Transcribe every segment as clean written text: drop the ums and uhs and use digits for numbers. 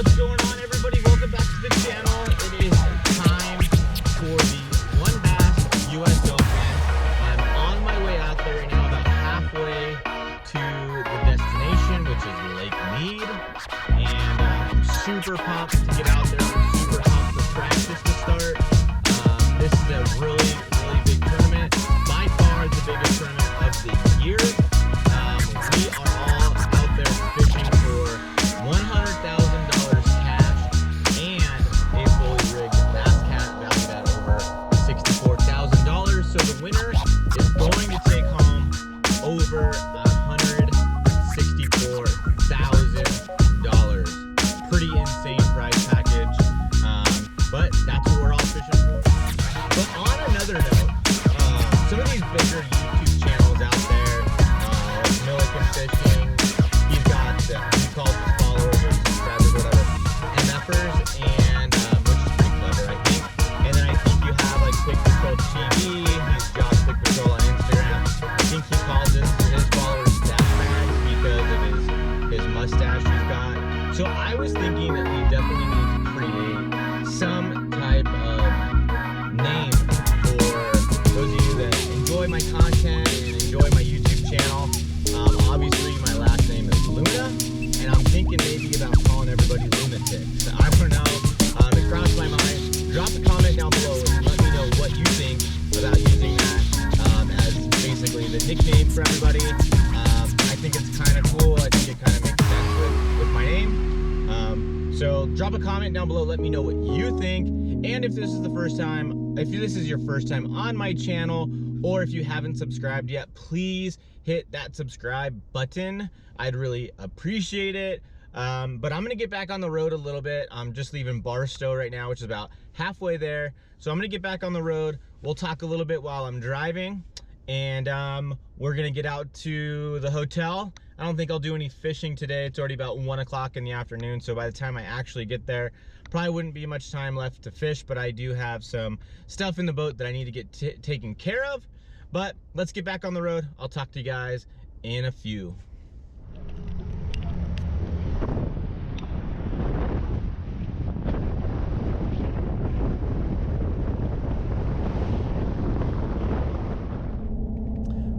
What's going on, everybody? Welcome back to the channel. It is time for the One Bass US Open. I'm on my way out there right now, about halfway to the destination, which is Lake Mead. And I'm super pumped to get out there. I'm super pumped for practice to start. This is a really big tournament. By far the biggest tournament of the year. We are all out there fishing for $100,000 cash and a fully rigged bass cat valued at over $64,000. So the winner is going to take home over $164,000. Pretty insane prize package, but that's what we're all fishing for. But on another note, some of these bigger YouTube channels out there, Milliken Fishing, he's got, he calls his followers or subscribers, whatever, MFers, and which is pretty clever, I think. And then I think you have like Quick Patrol TV, he's Josh Quick Patrol on Instagram. I think he calls his followers stash bags because of his mustache he's got. So I was thinking that we definitely need to create some type of name for those of you that enjoy my content and enjoy my YouTube channel. Obviously, my last name is Luna, and I'm thinking maybe about calling everybody lunatics. I don't know. It crossed my mind. Drop a comment down below and let me know what you think about using that as basically the nickname for everybody. I think it's kind of cool. I think it kind of makes sense with my name. So drop a comment down below. Let me know what you think. And if this is your first time on my channel, or if you haven't subscribed yet, please hit that subscribe button. I'd really appreciate it. But I'm gonna get back on the road a little bit. I'm just leaving Barstow right now, which is about halfway there. So I'm gonna get back on the road. We'll talk a little bit while I'm driving, and we're gonna get out to the hotel. I don't think I'll do any fishing today. It's already about 1 o'clock in the afternoon, so by the time I actually get there, probably wouldn't be much time left to fish, but I do have some stuff in the boat that I need to get taken care of. But let's get back on the road. I'll talk to you guys in a few.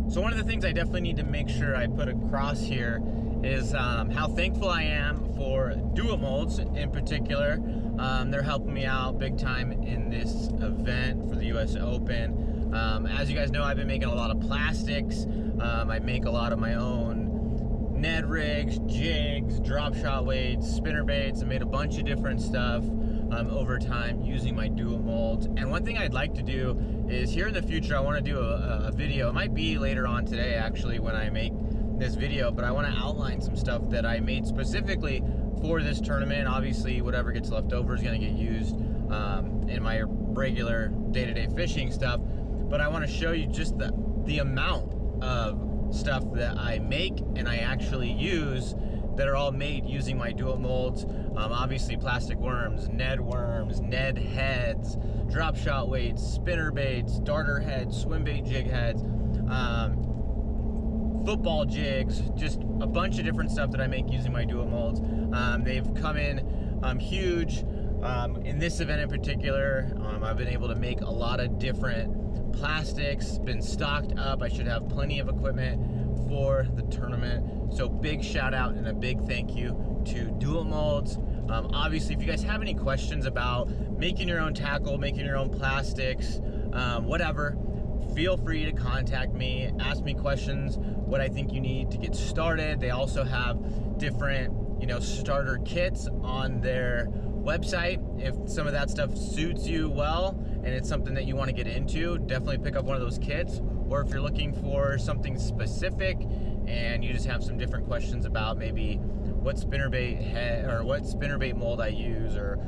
So one of the things I definitely need to make sure I put across here is how thankful I am for Duo-Molds in particular. They're helping me out big time in this event for the US Open. As you guys know, I've been making a lot of plastics. I make a lot of my own Ned rigs, jigs, drop shot weights, spinner baits. I made a bunch of different stuff over time using my Duo-Molds. And one thing I'd like to do is here in the future, I want to do a video. It might be later on today actually when I make this video, but I want to outline some stuff that I made specifically for this tournament. Obviously whatever gets left over is going to get used in my regular day-to-day fishing stuff, but I want to show you just the amount of stuff that I make and I actually use that are all made using my Duo-Molds. Obviously plastic worms, Ned heads, drop shot weights, spinner baits, darter heads, swim bait jig heads, football jigs, just a bunch of different stuff that I make using my Duo-Molds. They've come in huge. In this event in particular, I've been able to make a lot of different plastics, been stocked up. I should have plenty of equipment for the tournament. So big shout out and a big thank you to Duo-Molds. Obviously, if you guys have any questions about making your own tackle, making your own plastics, whatever, feel free to contact me, ask me questions, what I think you need to get started. They also have different, starter kits on their website. If some of that stuff suits you well and it's something that you want to get into, definitely pick up one of those kits. Or if you're looking for something specific and you just have some different questions about maybe what spinnerbait head or what spinnerbait mold I use, or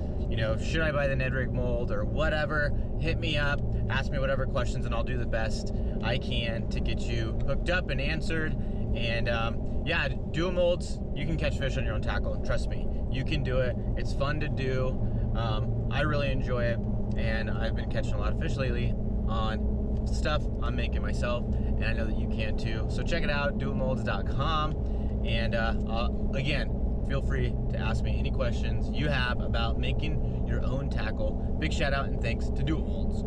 should I buy the Ned rig mold or whatever, hit me up, ask me whatever questions, and I'll do the best I can to get you hooked up and answered. And yeah, Duo-Molds, you can catch fish on your own tackle. Trust me, you can do it. It's fun to do. I really enjoy it, and I've been catching a lot of fish lately on stuff I'm making myself, and I know that you can too. So check it out, duomolds.com. And again, feel free to ask me any questions you have about making your own tackle. Big shout out and thanks to Do It Molds.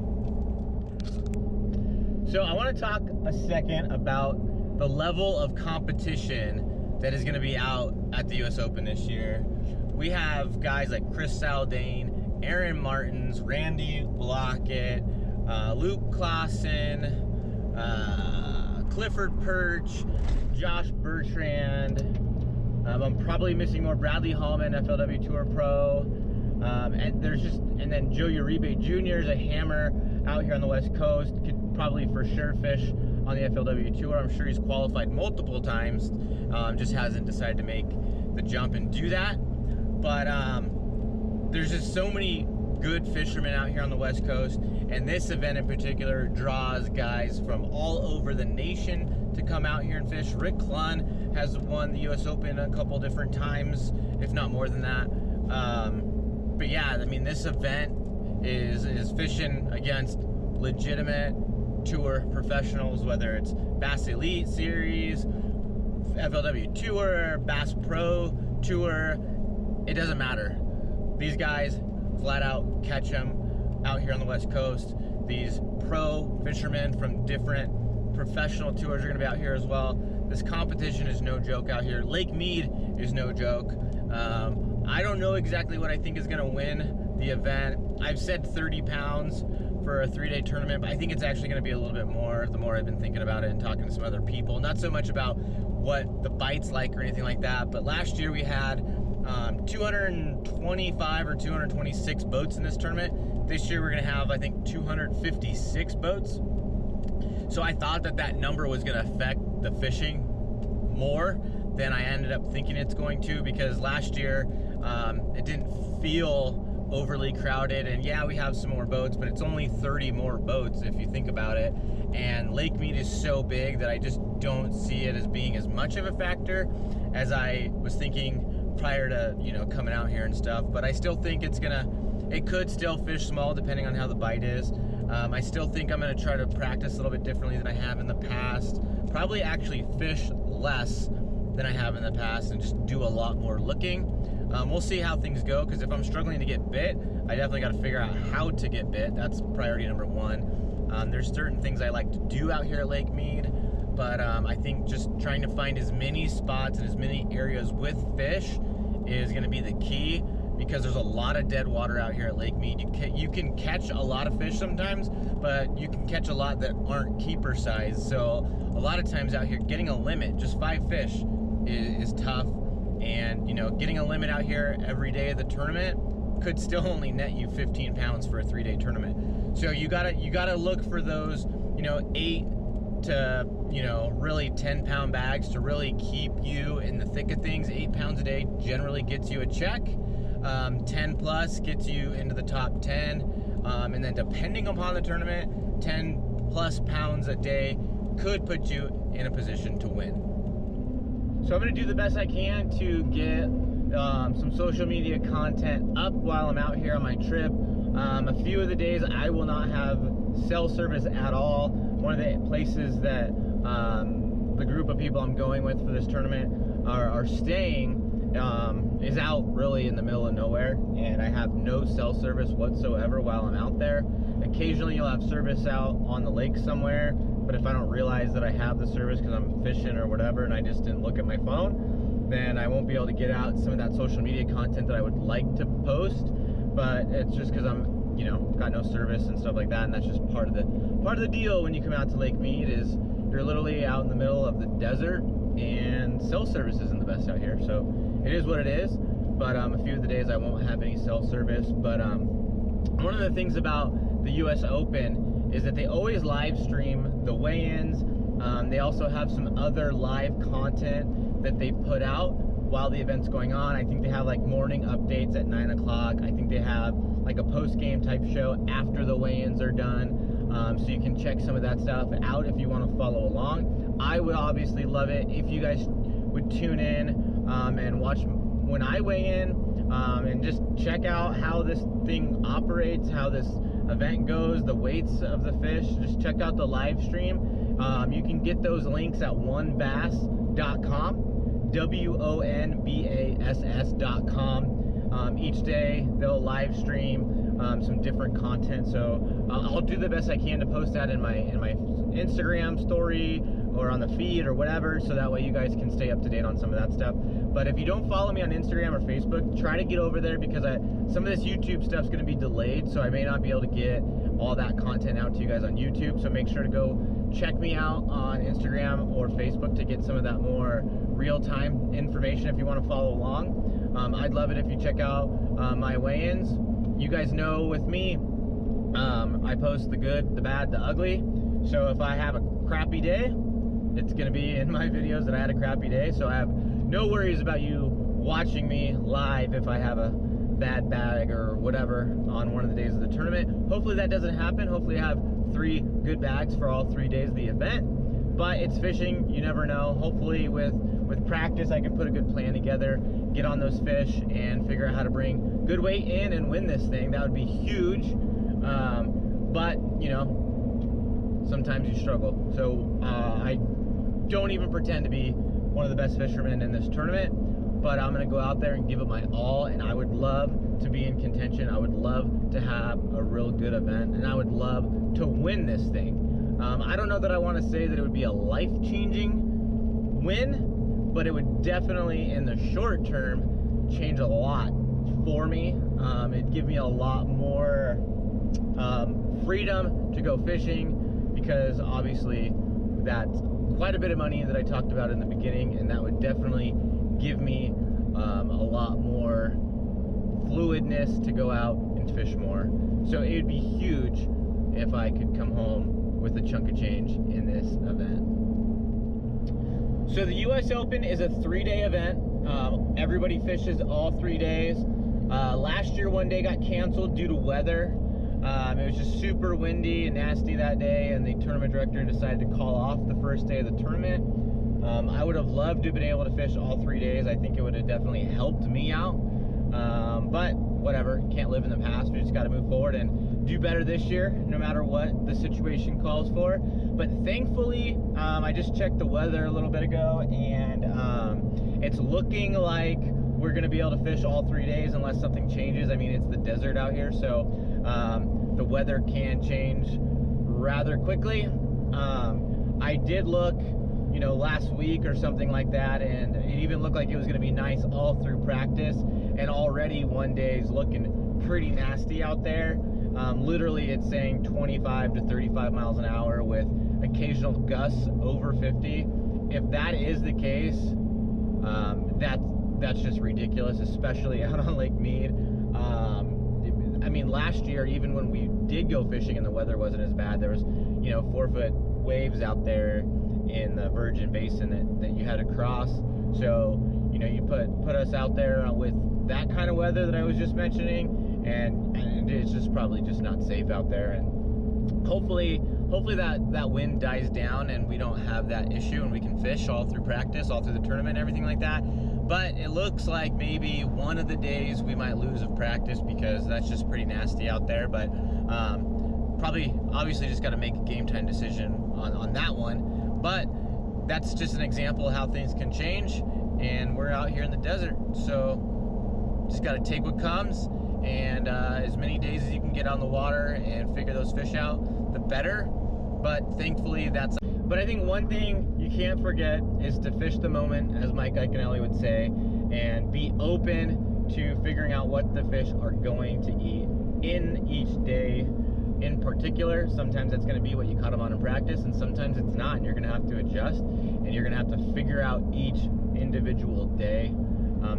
So I want to talk a second about the level of competition that is going to be out at the US Open this year. We have guys like Chris Zaldain, Aaron Martens, Randy Blockett, Luke Clausen, Clifford Perch, Josh Bertrand. I'm probably missing more. Bradley Hallman, FLW Tour Pro, and then Joe Uribe Jr. is a hammer out here on the West Coast. Could probably for sure fish on the FLW Tour. I'm sure he's qualified multiple times, just hasn't decided to make the jump and do that. But there's just so many good fishermen out here on the West Coast, and this event in particular draws guys from all over the nation to come out here and fish. Rick Clunn has won the US Open a couple different times, if not more than that. But yeah, I mean, this event is fishing against legitimate tour professionals, whether it's Bass Elite Series, FLW Tour, Bass Pro Tour, it doesn't matter. These guys flat out catch them out here on the West Coast. These pro fishermen from different professional tours are gonna be out here as well. This competition is no joke out here. Lake Mead is no joke. I don't know exactly what I think is gonna win the event. I've said 30 pounds for a 3-day tournament, but I think it's actually gonna be a little bit more the more I've been thinking about it and talking to some other people. Not so much about what the bite's like or anything like that, but last year we had 225 or 226 boats in this tournament. This year we're gonna have, I think, 256 boats. So I thought that number was gonna affect the fishing more than I ended up thinking it's going to, because last year it didn't feel overly crowded. And yeah, we have some more boats, but it's only 30 more boats if you think about it. And Lake Mead is so big that I just don't see it as being as much of a factor as I was thinking prior to, you know, coming out here and stuff. But I still think it could still fish small depending on how the bite is. I still think I'm gonna try to practice a little bit differently than I have in the past. Probably actually fish less than I have in the past and just do a lot more looking. We'll see how things go, because if I'm struggling to get bit, I definitely got to figure out how to get bit. That's priority number one. There's certain things I like to do out here at Lake Mead, but I think just trying to find as many spots and as many areas with fish is going to be the key, because there's a lot of dead water out here at Lake Mead. You can catch a lot of fish sometimes, but you can catch a lot that aren't keeper size. So a lot of times out here, getting a limit, just 5 fish, is tough. And you know, getting a limit out here every day of the tournament could still only net you 15 pounds for a 3-day tournament. So you gotta look for those, you know, 8 to, you know, really 10-pound bags to really keep you in the thick of things. 8 pounds a day generally gets you a check. 10 plus gets you into the top 10. And then depending upon the tournament, 10 plus pounds a day could put you in a position to win. So I'm gonna do the best I can to get some social media content up while I'm out here on my trip. A few of the days I will not have cell service at all. One of the places that the group of people I'm going with for this tournament are staying is out really in the middle of nowhere, and I have no cell service whatsoever while I'm out there. Occasionally you'll have service out on the lake somewhere, but if I don't realize that I have the service because I'm fishing or whatever and I just didn't look at my phone, then I won't be able to get out some of that social media content that I would like to post. But it's just because I'm, you know, got no service and stuff like that, and that's just part of the deal when you come out to Lake Mead, is you're literally out in the middle of the desert and cell service isn't the best out here. So it is what it is. But a few of the days I won't have any cell service. But one of the things about the US Open is that they always live stream the weigh-ins. They also have some other live content that they put out while the event's going on. I think they have like morning updates at 9 o'clock. I think they have like a post-game type show after the weigh-ins are done. So you can check some of that stuff out if you want to follow along. I would obviously love it if you guys would tune in and watch when I weigh in, and just check out how this thing operates, how this event goes, the weights of the fish. Just check out the live stream. You can get those links at onebass.com, wonbass.com. Each day they'll live stream some different content, so I'll do the best I can to post that in my Instagram story or on the feed or whatever, so that way you guys can stay up to date on some of that stuff. But if you don't follow me on Instagram or Facebook, try to get over there, because some of this YouTube stuff's going to be delayed, so I may not be able to get all that content out to you guys on YouTube. So make sure to go check me out on Instagram or Facebook to get some of that more real-time information if you want to follow along. I'd love it if you check out my weigh-ins. You guys know with me, I post the good, the bad, the ugly. So if I have a crappy day, it's gonna be in my videos that I had a crappy day. So I have no worries about you watching me live if I have a bad bag or whatever on one of the days of the tournament. Hopefully that doesn't happen. Hopefully I have 3 good bags for all 3 days of the event. But it's fishing, you never know. Hopefully with practice I can put a good plan together, get on those fish, and figure out how to bring good weight in and win this thing. That would be huge. But you know, sometimes you struggle. So I don't even pretend to be one of the best fishermen in this tournament, but I'm gonna go out there and give it my all, and I would love to be in contention. I would love to have a real good event, and I would love to win this thing. I don't know that I want to say that it would be a life-changing win, but it would definitely, in the short term, change a lot for me. It'd give me a lot more freedom to go fishing, because obviously that's quite a bit of money that I talked about in the beginning, and that would definitely give me a lot more fluidness to go out and fish more. So it would be huge if I could come home with a chunk of change in this event. So the US Open is a 3-day event. Everybody fishes all 3 days. Last year, one day got canceled due to weather. It was just super windy and nasty that day, and the tournament director decided to call off the first day of the tournament. I would have loved to have been able to fish all 3 days. I think it would have definitely helped me out. But whatever, can't live in the past. We just got to move forward and do better this year, no matter what the situation calls for. But thankfully, I just checked the weather a little bit ago, and it's looking like we're going to be able to fish all 3 days unless something changes. I mean, it's the desert out here, so the weather can change rather quickly. I did look, you know, last week or something like that, and it even looked like it was going to be nice all through practice, and already one day is looking pretty nasty out there. Literally it's saying 25 to 35 miles an hour with occasional gusts over 50. If that is the case, that's just ridiculous, especially out on Lake Mead. I mean, last year, even when we did go fishing and the weather wasn't as bad, there was, you know, 4-foot waves out there in the Virgin Basin that you had to cross. So, you know, you put us out there with that kind of weather that I was just mentioning, and it's just probably just not safe out there. And hopefully that wind dies down and we don't have that issue, and we can fish all through practice, all through the tournament, everything like that. But it looks like maybe one of the days we might lose of practice, because that's just pretty nasty out there. But probably, obviously, just got to make a game time decision on that one. But that's just an example of how things can change, and we're out here in the desert, so just got to take what comes. And as many days as you can get on the water and figure those fish out, the better. But thankfully, but I think one thing you can't forget is to fish the moment, as Mike Iaconelli would say, and be open to figuring out what the fish are going to eat in each day in particular. Sometimes that's going to be what you caught them on in practice, and sometimes it's not, and you're going to have to adjust, and you're going to have to figure out each individual day.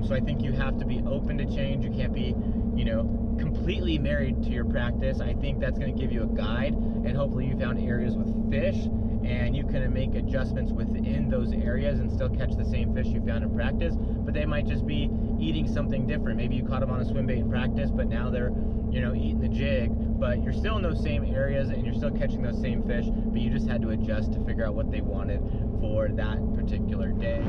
So I think you have to be open to change. You can't be, you know, completely married to your practice. I think that's going to give you a guide, and hopefully you found areas with fish, and you can make adjustments within those areas and still catch the same fish you found in practice, but they might just be eating something different. Maybe you caught them on a swim bait in practice, but now they're, you know, eating the jig, but you're still in those same areas and you're still catching those same fish, but you just had to adjust to figure out what they wanted for that particular day.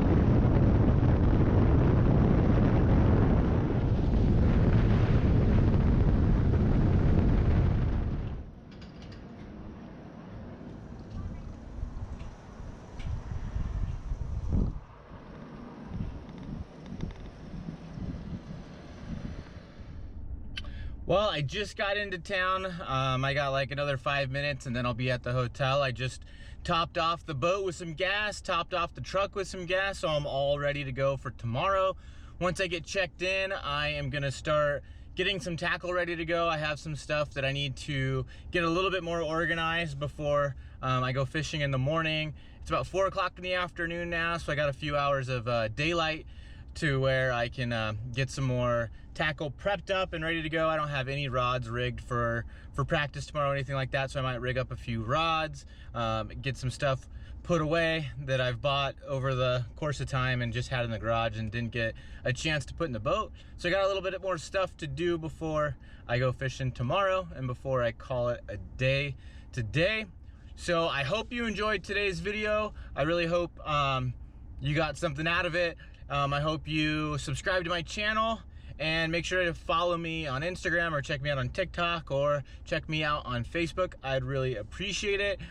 Well, I just got into town. I got like another 5 minutes and then I'll be at the hotel. I just topped off the boat with some gas, topped off the truck with some gas, so I'm all ready to go for tomorrow. Once I get checked in, I am gonna start getting some tackle ready to go. I have some stuff that I need to get a little bit more organized before I go fishing in the morning. It's about 4 o'clock in the afternoon now, so I got a few hours of daylight to where I can get some more tackle prepped up and ready to go. I don't have any rods rigged for practice tomorrow or anything like that, so I might rig up a few rods, get some stuff put away that I've bought over the course of time and just had in the garage and didn't get a chance to put in the boat. So I got a little bit more stuff to do before I go fishing tomorrow and before I call it a day today. So I hope you enjoyed today's video. I really hope you got something out of it. I hope you subscribe to my channel and make sure to follow me on Instagram or check me out on TikTok or check me out on Facebook. I'd really appreciate it.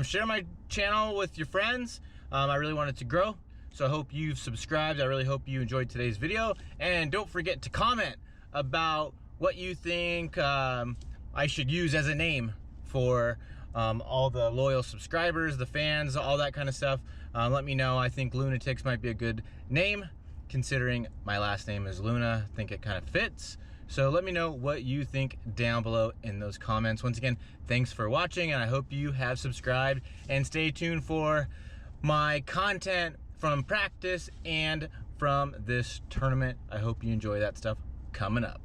Share my channel with your friends. I really want it to grow. So I hope you've subscribed. I really hope you enjoyed today's video. And don't forget to comment about what you think I should use as a name for all the loyal subscribers, the fans, all that kind of stuff. Let me know. I think Lunatics might be a good name, considering my last name is Luna. I think it kind of fits. So let me know what you think down below in those comments. Once again, thanks for watching, and I hope you have subscribed, and stay tuned for my content from practice and from this tournament. I hope you enjoy that stuff coming up.